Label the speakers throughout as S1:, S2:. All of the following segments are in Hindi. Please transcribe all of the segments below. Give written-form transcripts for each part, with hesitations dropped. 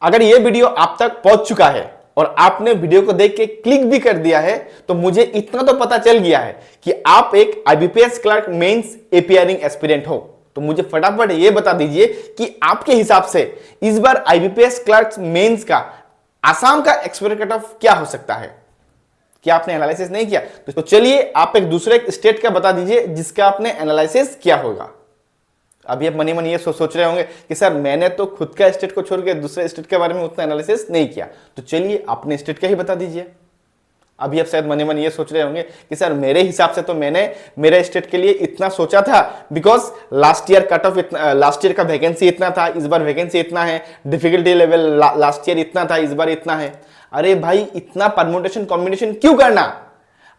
S1: अगर ये वीडियो आप तक पहुंच चुका है और आपने वीडियो को देख के क्लिक भी कर दिया है तो मुझे इतना तो पता चल गया है कि आप एक आईबीपीएस क्लर्क मेंस एपीआरिंग एस्पिरेंट हो। तो मुझे फटाफट ये बता दीजिए कि आपके हिसाब से इस बार आईबीपीएस क्लर्क मेंस का आसाम का एक्सपेक्टेड कट ऑफ क्या हो सकता है? क्या आपने एनालिसिस नहीं किया तो चलिए आप एक दूसरे स्टेट का बता दीजिए जिसका आपने एनालिसिस किया होगा। अभी आप मनी ये सोच रहे होंगे कि सर मैंने तो खुद का स्टेट को छोड़ के दूसरे स्टेट के बारे में उतना एनालिसिस नहीं किया। तो चलिए अपने स्टेट का ही बता दीजिए। अभी आप शायद मनी ये सोच रहे होंगे कि सर मेरे हिसाब से तो मैंने मेरे स्टेट के लिए इतना सोचा था because last year cut off इतना, लास्ट ईयर का वैकेंसी इतना था, इस बार वैकेंसी इतना है, डिफिकल्टी लेवल लास्ट ईयर इतना था, इस बार इतना है। अरे भाई इतना परमुटेशन कॉम्बिनेशन क्यों करना?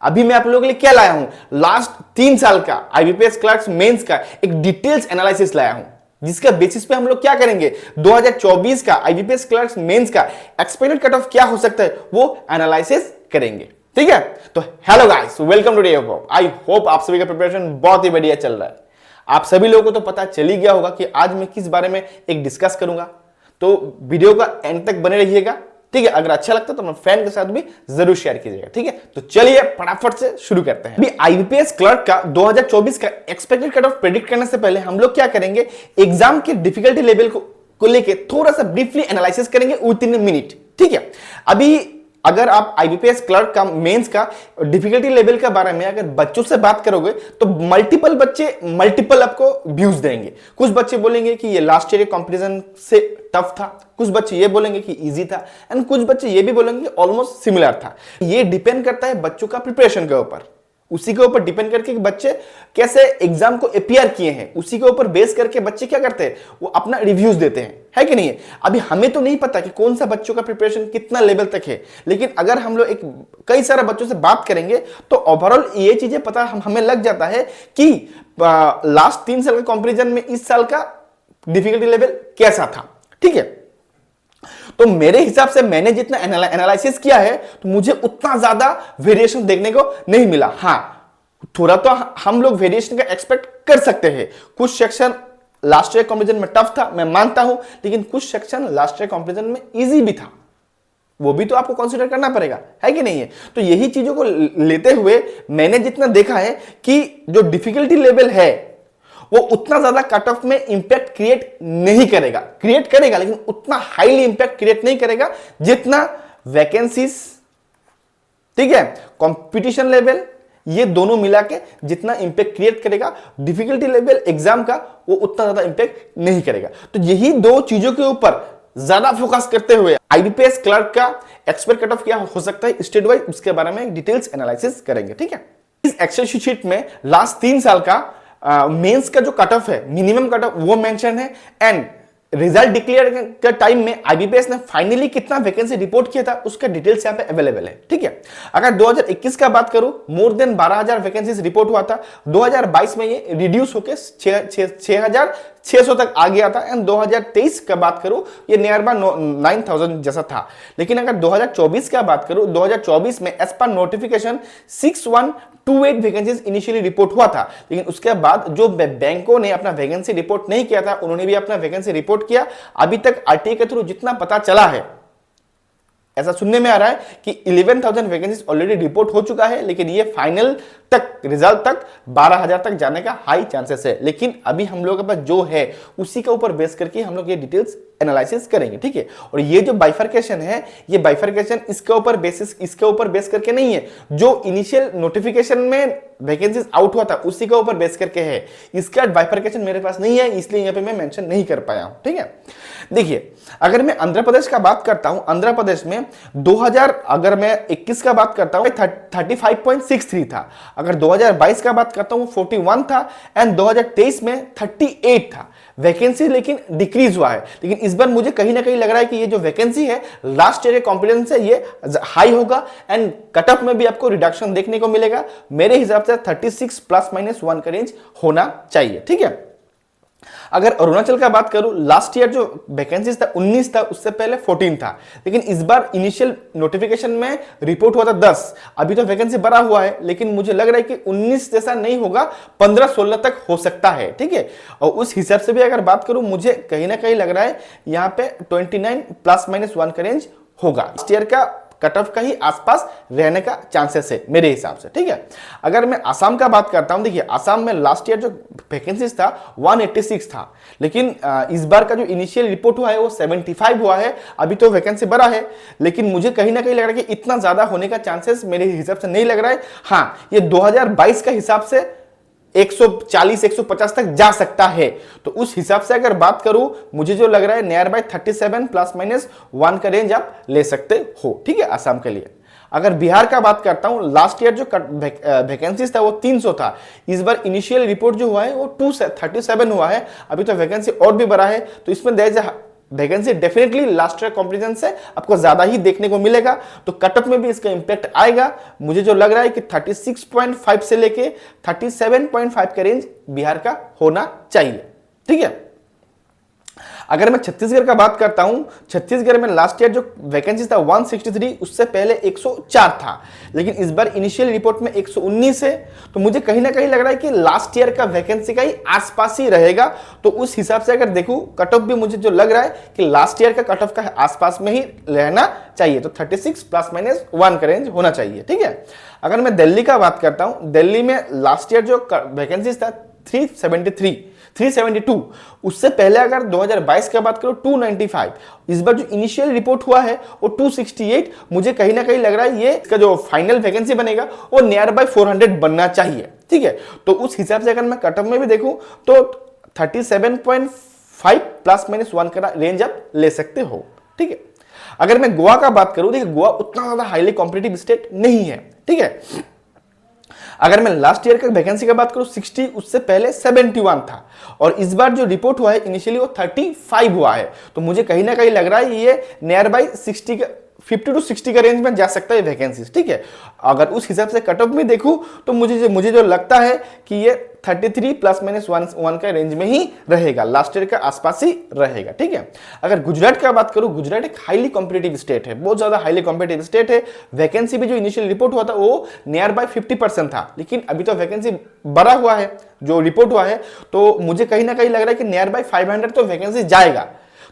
S1: अभी मैं आप लोगों के लिए क्या लाया हूं? लास्ट 3 साल का आईबीपीएस क्लर्क्स मेंस का एक डिटेल्स एनालिसिस लाया हूं जिसका बेसिस पे हम लोग क्या करेंगे 2024 का आईबीपीएस क्लर्क्स मेंस का एक्सपेक्टेड कट ऑफ क्या हो सकता है वो एनालिसिस करेंगे। ठीक है, तो hello guys, welcome to day of. I hope आप सभी का प्रिपरेशन बहुत ही बढ़िया चल रहा है। आप सभी लोगों को तो पता चल ही गया होगा कि आज मैं किस बारे में एक डिस्कस करूंगा, तो वीडियो का एंड तक बने रहिएगा। ठीक है, अगर अच्छा लगता है तो अपने फ्रेंड के साथ भी जरूर शेयर कीजिएगा। ठीक है, तो चलिए फटाफट से शुरू करते हैं। अभी आईबीपीएस क्लर्क का 2024 का एक्सपेक्टेड कट ऑफ प्रेडिक्ट करने से पहले हम लोग क्या करेंगे, एग्जाम के डिफिकल्टी लेवल को लेके थोड़ा सा ब्रीफली एनालिसिस करेंगे विद इन मिनट। ठीक है, अभी अगर आप आईबीपीएस क्लर्क का मेंस का डिफिकल्टी लेवल के बारे में अगर बच्चों से बात करोगे तो मल्टीपल बच्चे मल्टीपल आपको व्यूज देंगे। कुछ बच्चे बोलेंगे कि ये लास्ट ईयर के कंपैरिजन से टफ था, कुछ बच्चे ये बोलेंगे कि इजी था, एंड कुछ बच्चे ये भी बोलेंगे कि ऑलमोस्ट सिमिलर था। ये डिपेंड करता है बच्चों का प्रिपरेशन के ऊपर, उसी के ऊपर डिपेंड करके कि बच्चे कैसे एग्जाम को अपीयर किए हैं, उसी के ऊपर बेस करके बच्चे क्या करते हैं, वो अपना रिव्यूज देते हैं, है कि नहीं है? अभी हमें तो नहीं पता कि कौन सा बच्चों का प्रिपरेशन कितना लेवल तक है, लेकिन अगर हम लोग कई सारे बच्चों से बात करेंगे तो ओवरऑल ये चीजें पता हमें लग जाता है कि लास्ट 3 साल के कंपैरिजन में इस साल का डिफिकल्टी लेवल कैसा था। ठीक है, तो मेरे हिसाब से मैंने जितना एनालिसिस किया है तो मुझे उतना ज्यादा वेरिएशन देखने को नहीं मिला। हाँ, थोड़ा तो हम लोग वेरिएशन का एक्सपेक्ट कर सकते हैं। कुछ सेक्शन लास्ट ईयर कंपैरिजन में टफ था, मैं मानता हूं, लेकिन कुछ सेक्शन लास्ट ईयर कंपैरिजन में इजी भी था, वो भी तो आपको कंसीडर करना पड़ेगा, है कि नहीं है? तो यही चीजों को लेते हुए मैंने जितना देखा है कि जो डिफिकल्टी लेवल है वो उतना ज्यादा कट ऑफ में इंपैक्ट क्रिएट नहीं करेगा, क्रिएट करेगा लेकिन उतना हाईली इंपैक्ट क्रिएट नहीं करेगा जितना वैकेंसीज, ठीक है, कंपटीशन लेवल, ये दोनों मिला के जितना इंपैक्ट क्रिएट करेगा डिफिकल्टी लेवल एग्जाम का वो उतना ज्यादा इंपैक्ट नहीं करेगा। तो यही दो चीजों के ऊपर ज्यादा फोकस करते हुए आईबीपीएस क्लर्क का एक्सपेक्ट कट ऑफ क्या हो सकता है स्टेट वाइज, उसके बारे में डिटेल्स एनालिसिस करेंगे। ठीक है, इस एक्सेल शीट में लास्ट 3 साल का मेंस का जो कट ऑफ है, मिनिमम कट ऑफ वो मेंशन है, एंड रिजल्ट डिक्लेयर के टाइम में आईबीपीएस ने फाइनली कितना वैकेंसी रिपोर्ट किया था उसका डिटेल्स यहां पे अवेलेबल है। ठीक है, अगर 2021 का बात करूं मोर देन 12,000 वैकेंसीज रिपोर्ट हुआ था, 2022 में ये रिड्यूस होकर 6,600 तक आ गया था, एंड 2023 का बात करूं ये नियर बाय 9,000 जैसा था। लेकिन अगर 2024 का बात करूं 2024 में as per notification 6128 vacancies initially report हुआ था, लेकिन उसके बाद जो बैंकों ने अपना वैकेंसी रिपोर्ट नहीं किया था उन्होंने भी अपना वैकेंसी रिपोर्ट किया। अभी तक आरटीए के थ्रू जितना पता चला है, ऐसा सुनने में आ रहा है कि 11,000 वैकेंसीज ऑलरेडी रिपोर्ट हो चुका है, लेकिन ये फाइनल तक रिजल्ट तक 12,000 तक जाने का हाई चांसेस है। लेकिन अभी हम लोग के पास जो है उसी के ऊपर बेस करके हम लोग ये डिटेल्स एनालिसिस करेंगे। ठीक है, और ये जो बाइफरकेशन है, ये बाइफरकेशन इसके ऊपर बेस करके नहीं है, जो इनिशियल नोटिफिकेशन में वैकेंसीज आउट हुआ था उसी के ऊपर बेस करके है। इसका बाइफरकेशन मेरे पास नहीं है, इसलिए यहाँ पे मैं मेंशन नहीं कर पाया हूं। ठीक है, देखिए अगर मैं आंध्र प्रदेश का बात करता हूं, आंध्र प्रदेश में 2021 का बात करता हूं 35.63 था, अगर 2022 का बात करता हूं 41 था, एंड 2023 में 38 था वैकेंसी, लेकिन डिक्रीज हुआ है। लेकिन इस बार मुझे कहीं ना कहीं लग रहा है कि ये जो वैकेंसी है लास्ट ईयर के कॉन्फिडेंस से ये हाई होगा, एंड कट ऑफ में भी आपको रिडक्शन देखने को मिलेगा। मेरे हिसाब से 36 ± 1 का रेंज होना चाहिए। ठीक है, अगर अरुणाचल का बात करूं, लास्ट ईयर जो वैकेंसीज था 19 था, उससे पहले 14 था, लेकिन इस बार इनिशियल नोटिफिकेशन में रिपोर्ट हुआ था 10। अभी तो वैकेंसी बढ़ा हुआ है, लेकिन मुझे लग रहा है कि 19 जैसा नहीं होगा, 15-16 तक हो सकता है। ठीक है, और उस हिसाब से भी अगर बात करूं, मुझे कहीं ना कहीं लग रहा है यहां पे 29 ±1 का रेंज होगा। इस ईयर का कट ऑफ का ही आसपास रहने का चांसेस है मेरे हिसाब से। ठीक है, अगर मैं आसाम का बात करता हूं, देखिए आसाम में लास्ट ईयर जो वैकेंसीज था 186 था, लेकिन इस बार का जो इनिशियल रिपोर्ट हुआ है वो 75 हुआ है। अभी तो वैकेंसी बढ़ा है, लेकिन मुझे कहीं ना कहीं लग रहा है कि इतना ज्यादा होने का चांसेस मेरे हिसाब से नहीं लग रहा है। हाँ, ये 2022 का हिसाब से 140-150 तक जा सकता है। तो उस हिसाब से अगर बात करूं, मुझे जो लग रहा है नियर बाय 37 ±1 का रेंज आप ले सकते हो। ठीक है, आसाम के लिए। अगर बिहार का बात करता हूं, लास्ट ईयर जो वैकेंसीज था वो 300 था, इस बार इनिशियल रिपोर्ट जो हुआ है वो 237 हुआ है। अभी तो वैकेंसी और भी बढ़ा है, तो इसमें vacancy definitely last year comparison से आपको ज्यादा ही देखने को मिलेगा, तो कटऑफ में भी इसका इंपैक्ट आएगा। मुझे जो लग रहा है कि 36.5 से लेके 37.5 का रेंज बिहार का होना चाहिए। ठीक है, अगर मैं छत्तीसगढ़ का बात करता हूं, छत्तीसगढ़ में लास्ट ईयर जो वैकेंसी था 163, उससे पहले 104 था, लेकिन इस बार इनिशियल रिपोर्ट में 119 है। तो मुझे कहीं ना कहीं लग रहा है कि लास्ट ईयर का वैकेंसी का ही आसपास ही रहेगा। तो उस हिसाब से अगर देखूं, कट ऑफ भी मुझे जो लग रहा है कि लास्ट ईयर का कट ऑफ का आसपास में ही रहना चाहिए, तो 36 ±1 का रेंज होना चाहिए। ठीक है, अगर मैं दिल्ली का बात करता हूं, दिल्ली में लास्ट ईयर जो वैकेंसी था 372, उससे पहले अगर 2022 का बात करो 295, इस बार जो इनिशियल रिपोर्ट हुआ है वो 268। मुझे कहीं ना कहीं लग रहा है ये इसका जो फाइनल वैकेंसी बनेगा वो नियर बाय 400 बनना चाहिए। ठीक है, तो उस हिसाब से अगर मैं कट ऑफ में भी देखूं तो 37.5 ±1 का रेंज आप ले सकते हो। ठीक है, अगर मैं गोवा का बात करूं, देखिए गोवा उतना ज्यादा हाईली कॉम्पिटिटिव स्टेट नहीं है। ठीक है, अगर मैं लास्ट ईयर का वैकेंसी का बात करूं 60, उससे पहले 71 था, और इस बार जो रिपोर्ट हुआ है इनिशियली वो 35 हुआ है। तो मुझे कहीं ना कहीं लग रहा है ये नियर बाय 50 to 60 का रेंज में जा सकता है वैकेंसीज। ठीक है, अगर उस हिसाब से कट ऑफ में देखूं तो मुझे जो लगता है कि ये 33 ±1 का रेंज में ही रहेगा, लास्ट ईयर का आसपास ही रहेगा। ठीक है, अगर गुजरात का बात करूं, गुजरात एक हाईली कॉम्पिटिटिव स्टेट है, बहुत ज्यादा हाईली कॉम्पिटिटिव स्टेट है। वैकेंसी भी जो इनिशियल रिपोर्ट हुआ था वो नियर बाय 50% था, लेकिन अभी तो वैकेंसी बढ़ा हुआ है जो रिपोर्ट हुआ है, तो मुझे कहीं ना कहीं लग रहा है कि नियर बाय 500 तो वैकेंसी जाएगा।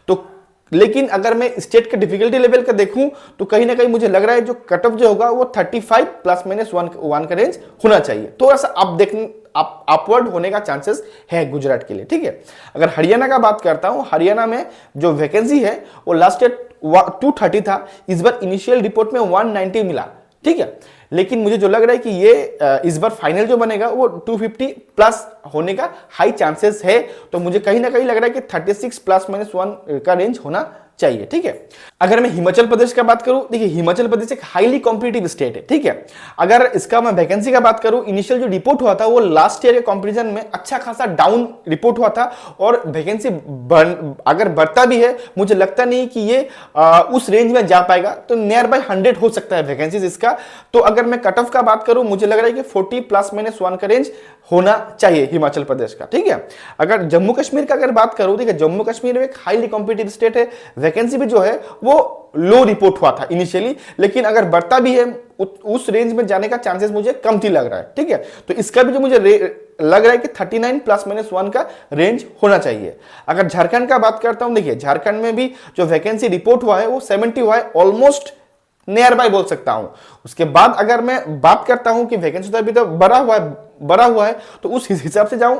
S1: तो लेकिन अगर मैं स्टेट के डिफिकल्टी लेवल का देखूं तो कहीं ना कहीं मुझे लग रहा है जो कट ऑफ जो होगा वो 35 ±1 का रेंज होना चाहिए। थोड़ा सा अपवर्ड होने का चांसेस है गुजरात के लिए। ठीक है, अगर हरियाणा का बात करता हूं, हरियाणा में जो वैकेंसी है वो लास्ट ईयर 230 था, इस बार इनिशियल रिपोर्ट में 190 मिला। ठीक है, लेकिन मुझे जो लग रहा है कि ये इस बार फाइनल जो बनेगा वो 250+ होने का हाई चांसेस है। तो मुझे कहीं ना कहीं लग रहा है कि 36 ±1 का रेंज होना चाहिए। ठीक है, अगर मैं हिमाचल प्रदेश का बात करूं, देखिए हिमाचल प्रदेश एक हाईली कॉम्पिटिटिव स्टेट है। ठीक है, अगर इसका मैं वैकेंसी का बात करूं, इनिशियल जो रिपोर्ट हुआ था वो लास्ट ईयर के कंपैरिजन में अच्छा खासा डाउन रिपोर्ट हुआ था, और वैकेंसी अगर बढ़ता भी है मुझे लगता नहीं कि ये उस रेंज में जा पाएगा, तो नियर बाय 100 हो सकता है वैकेंसीज इसका। तो अगर मैं कट ऑफ का बात करूं, मुझे लग रहा है कि 40 ±1 का रेंज होना चाहिए हिमाचल प्रदेश का। ठीक है, अगर जम्मू कश्मीर का अगर बात करूं, देखिए जम्मू कश्मीर में एक हाईली कॉम्पिटिटिव स्टेट है, वैकेंसी भी जो है वो लो रिपोर्ट हुआ था इनिशियली, लेकिन अगर बढ़ता भी है उस रेंज में जाने का चांसेस मुझे कम ही लग रहा है। ठीक है, तो इसका भी जो मुझे लग रहा है कि 39 ±1 का रेंज होना चाहिए। अगर झारखंड का बात करता हूं, देखिए झारखंड में भी जो वैकेंसी रिपोर्ट हुआ है वो 70 हुआ है, ऑलमोस्ट नियर बाय बोल सकता हूं। उसके बाद अगर मैं बात करता हूं कि वैकेंसी तो अभी तो बढ़ा हुआ है, तो उस हिसाब से जाऊं,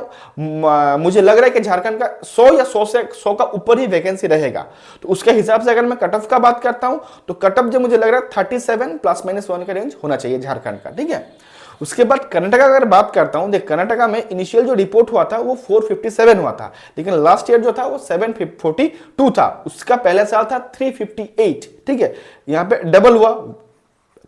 S1: मुझे लग रहा है कि झारखंड का 100 या 100 का ऊपर ही वैकेंसी रहेगा। तो उसके हिसाब से अगर मैं कट ऑफ का बात करता हूं तो कट ऑफ जो मुझे लग रहा है 37 ±1 का रेंज होना चाहिए झारखंड का। ठीक है, उसके बाद कर्नाटक का अगर बात करता हूं, देख कर्नाटक में इनिशियल जो रिपोर्ट हुआ था वो 457 हुआ था, लेकिन लास्ट ईयर जो था वो 742 था, उसका पहले साल था 358। ठीक है, यहां पे डबल हुआ,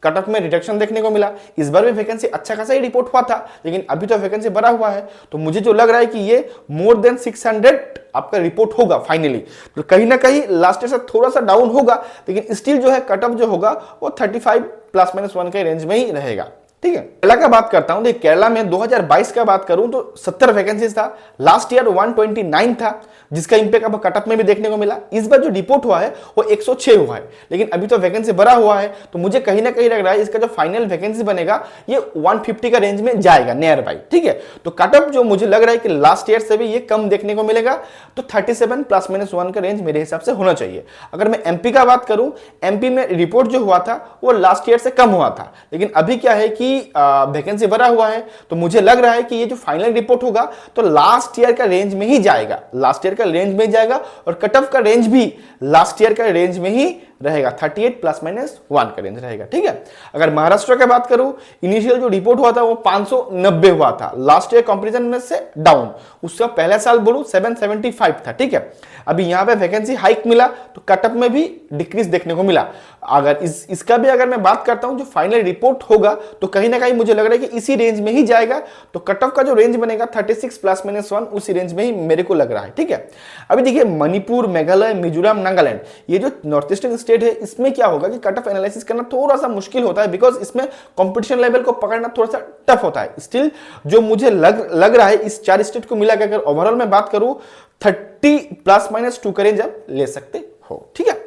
S1: कट ऑफ में रिडक्शन देखने को मिला। इस बार भी वैकेंसी अच्छा खासा ही रिपोर्ट हुआ था, लेकिन अभी तो वैकेंसी बढ़ा हुआ है, तो मुझे जो लग रहा है कि ये मोर देन 600 आपका रिपोर्ट होगा फाइनली। तो कहीं ना कहीं लास्ट ईयर से थोड़ा सा डाउन होगा, लेकिन स्टिल जो है कट ऑफ जो होगा वो 35 ±1 के रेंज में ही रहेगा। ठीक है। केरला का बात करता हूं, देखिए केरला में 2022 का बात करूं तो 70 वैकेंसीज था, लास्ट ईयर 129 था, जिसका इंपैक्ट अब कटअप में भी देखने को मिला। इस बार जो रिपोर्ट हुआ है वो 106 हुआ है, लेकिन अभी तो वैकेंसी बढ़ा हुआ है, तो मुझे कहीं ना कहीं लग रहा है इसका जो फाइनल वैकेंसी बनेगा ये 150 का रेंज में जाएगा नियर बाई, ठीक है। तो कटअप जो मुझे लग रहा है कि लास्ट ईयर से भी ये कम देखने को मिलेगा, तो 37 ±1 का रेंज मेरे हिसाब से होना चाहिए। अगर मैं एमपी का बात करूं, एमपी में रिपोर्ट जो हुआ था वो लास्ट ईयर से कम हुआ था, लेकिन अभी क्या है कि वैकेंसी बढ़ा हुआ है, तो मुझे लग रहा है कि ये जो फाइनल रिपोर्ट होगा तो लास्ट ईयर का रेंज में ही जाएगा, लास्ट ईयर का रेंज में जाएगा, और कट ऑफ का रेंज भी लास्ट ईयर का रेंज में ही रहेगा, 38 ±1 का रेंज रहेगा, ठीक है। अगर महाराष्ट्र की बात करूं, इनिशियल जो रिपोर्ट हुआ था वो 590 हुआ था, लास्ट ईयर कंपैरिजन में से डाउन, उसका पहला साल बोलूं 775 था, ठीक है। अभी यहां पे वैकेंसी हाइक मिला तो कटअप में भी डिक्रीज देखने को मिला। अगर इसका भी अगर मैं बात करता हूं जो फाइनल रिपोर्ट होगा तो कहीं ना कहीं मुझे लग रहा है कि इसी रेंज में ही जाएगा, तो कटअप का जो रेंज बनेगा 36 ±1 उसी रेंज में ही मेरे को लग रहा है, ठीक है। अभी देखिए मणिपुर, मेघालय, मिजोरम, नागालैंड, ये जो नॉर्थ ईस्टर्न स्टेट है, इसमें क्या होगा कि कट ऑफ एनालिसिस करना थोड़ा सा मुश्किल होता है, बिकॉज इसमें कंपटीशन लेवल को पकड़ना थोड़ा सा टफ होता है। स्टिल जो मुझे लग रहा है इस 4 स्टेट को मिला के अगर ओवरऑल में बात करूं 30 ±2 का रेंज आप ले सकते हो, ठीक है।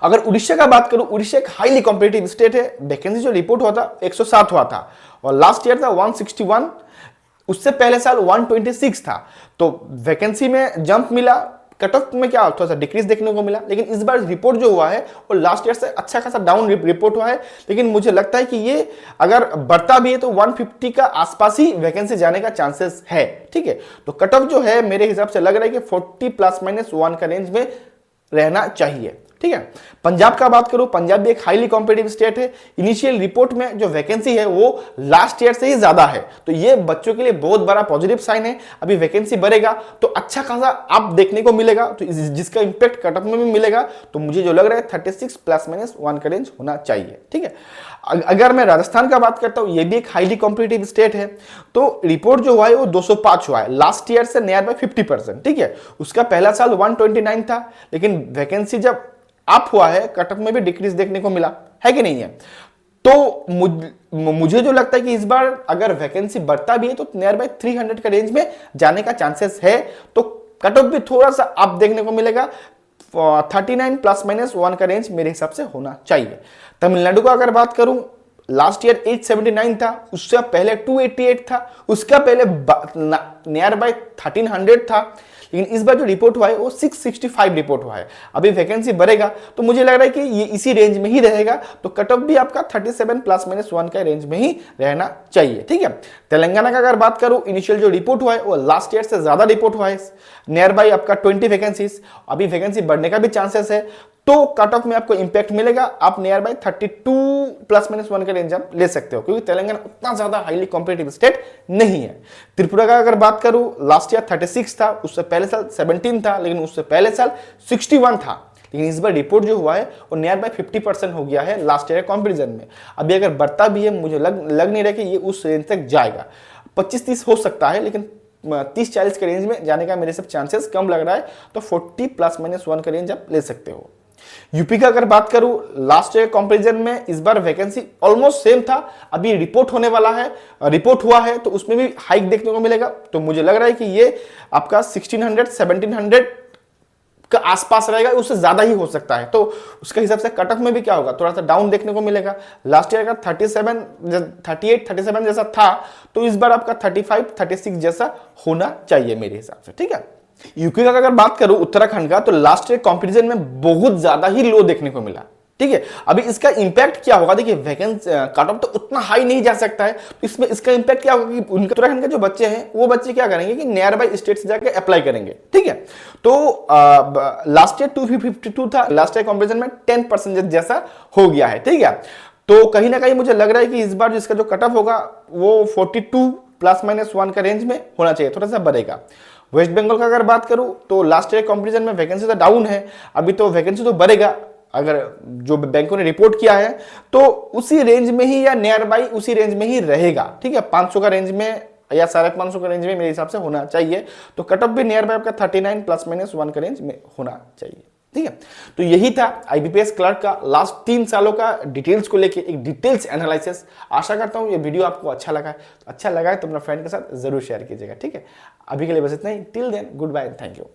S1: अगर उड़ीसा का बात करूं, उड़ीसा एक हाईली कॉम्पिटिटिव स्टेट है, वैकेंसी जो रिपोर्ट हुआ था 107 हुआ था, और लास्ट ईयर था 161, उससे पहले साल 126 था, तो वैकेंसी में जंप मिला, कट ऑफ में क्या थोड़ा सा डिक्रीज देखने को मिला, लेकिन इस बार रिपोर्ट जो हुआ है वो लास्ट ईयर से अच्छा खासा डाउन रिपोर्ट हुआ है, लेकिन मुझे लगता है कि ये अगर बढ़ता भी है तो 150 का आसपास ही वैकेंसी जाने का चांसेस है, ठीक है। तो कट ऑफ जो है मेरे हिसाब से लग रहा है कि 40 ±1 का रेंज में रहना चाहिए, ठीक है। पंजाब का बात करूं, पंजाब भी एक हाईली कॉम्पिटिटिव स्टेट है, इनिशियल रिपोर्ट में जो वैकेंसी है वो लास्ट ईयर से ही ज्यादा है, तो ये बच्चों के लिए बहुत बड़ा पॉजिटिव साइन है। अभी वैकेंसी बढ़ेगा तो अच्छा खासा आप देखने को मिलेगा, तो जिसका इंपैक्ट कटअप में भी मिलेगा, तो मुझे जो लग रहा है 36 ±1 का रेंज होना चाहिए, ठीक है। अगर मैं राजस्थान का बात करता हूं, ये भी एक हाईली कॉम्पिटिटिव स्टेट है, तो रिपोर्ट जो हुआ है वो 205 हुआ है, लास्ट ईयर से नियर बाय 50%, ठीक है। उसका पहला साल 129 था, लेकिन वैकेंसी जब अप हुआ है कटअप में भी डिक्रीज देखने को मिला है कि नहीं है। तो मुझे जो लगता है कि इस बार अगर वैकेंसी बढ़ता भी है तो नियर बाय 300 का रेंज में जाने का चांसेस है, तो कटअप भी थोड़ा सा अप देखने को मिलेगा, 39 ±1 का रेंज मेरे हिसाब से होना चाहिए। तमिलनाडु का अगर बात करूं, लास्ट ईयर 879 था, उससे पहले 288 था, उसका पहले नियर बाय 1300 था, लेकिन इस बार जो रिपोर्ट हुआ है वो 665 रिपोर्ट हुआ है। अभी वैकेंसी बढ़ेगा तो मुझे लग रहा है कि ये इसी रेंज में ही रहेगा, तो कट ऑफ भी आपका 37 ±1 का रेंज में ही रहना चाहिए, ठीक है। तेलंगाना का अगर बात करूं, इनिशियल जो रिपोर्ट हुआ है वो लास्ट ईयर से ज्यादा रिपोर्ट हुआ है, नियर बाई आपका 20 वैकेंसीज, अभी वैकेंसी बढ़ने का भी चांसेस है, तो कट ऑफ में आपको इंपैक्ट मिलेगा, आप नियर बाय 32 ±1 का रेंज आप ले सकते हो, क्योंकि तेलंगाना उतना ज्यादा हाईली कॉम्पिटिटिव स्टेट नहीं है। त्रिपुरा का अगर बात करूं, लास्ट ईयर 36 था, उससे पहले साल 17 था, लेकिन उससे पहले साल 61 था, लेकिन इस बार रिपोर्ट जो हुआ है वो नियर बाय 50% हो गया है लास्ट ईयर कंपैरिजन में। अभी अगर बढ़ता भी है, मुझे लग नहीं रहा कि ये उस रेंज तक जाएगा, 25-30 हो सकता है, लेकिन 30-40 के रेंज में जाने का मेरे सब चांसेस कम लग रहा है, तो 40 ±1 का रेंज आप ले सकते हो। यूपी का अगर बात करूं, लास्ट ईयर कंपैरिजन में इस बार वैकेंसी ऑलमोस्ट सेम था, अभी रिपोर्ट होने वाला है, रिपोर्ट हुआ है तो उसमें भी हाइक देखने को मिलेगा, तो मुझे लग रहा है कि ये आपका 1600-1700 का आसपास रहेगा, उससे ज्यादा ही हो सकता है, तो उसके हिसाब से कट ऑफ में भी क्या होगा, थोड़ा सा डाउन देखने को मिलेगा। लास्ट ईयर का 38-37 जैसा था, तो इस बार आपका 35-36 जैसा होना चाहिए मेरे हिसाब से, ठीक है। यूपी का अगर बात करूं, उत्तराखंड का, तो लास्ट ईयर कंपैरिजन में बहुत ज्यादा ही लो देखने को मिला, ठीक है। अभी इसका इंपैक्ट क्या होगा, देखिए वैकेंसी कट ऑफ तो उतना हाई नहीं जा सकता है, तो इसमें इसका इंपैक्ट क्या होगा कि उनके उत्तराखंड के जो बच्चे हैं वो बच्चे क्या करेंगे कि नियर बाई स्टेट से जाकर अप्लाई करेंगे, ठीक है। तो लास्ट ईयर 252 था, लास्ट ईयर कंपैरिजन में 10% जैसा हो गया है, ठीक है। तो कहीं ना कहीं मुझे लग रहा है कि इस बार जिसका जो कट ऑफ होगा वो 42 ±1 का रेंज में होना चाहिए, थोड़ा सा बढ़ेगा। वेस्ट बंगाल का अगर बात करूं, तो लास्ट ईयर कंपैरिजन में वैकेंसी तो डाउन है, अभी तो वैकेंसी तो बढ़ेगा, अगर जो बैंकों ने रिपोर्ट किया है तो उसी रेंज में ही या नियर बाई उसी रेंज में ही रहेगा, ठीक है। 500 का रेंज में या 550 का रेंज में मेरे हिसाब से होना चाहिए, तो कट ऑफ भी नियर बाई आपका 39 ±1 का रेंज में होना चाहिए। ठीक है। तो यही था आईबीपीएस क्लर्क का लास्ट 3 सालों का डिटेल्स को लेके एक डिटेल्स एनालिसिस। आशा करता हूं ये वीडियो आपको अच्छा लगा है, तो अच्छा लगा है तो अपना फ्रेंड के साथ जरूर शेयर कीजिएगा। ठीक है, अभी के लिए बस इतना ही। Till then goodbye, thank you.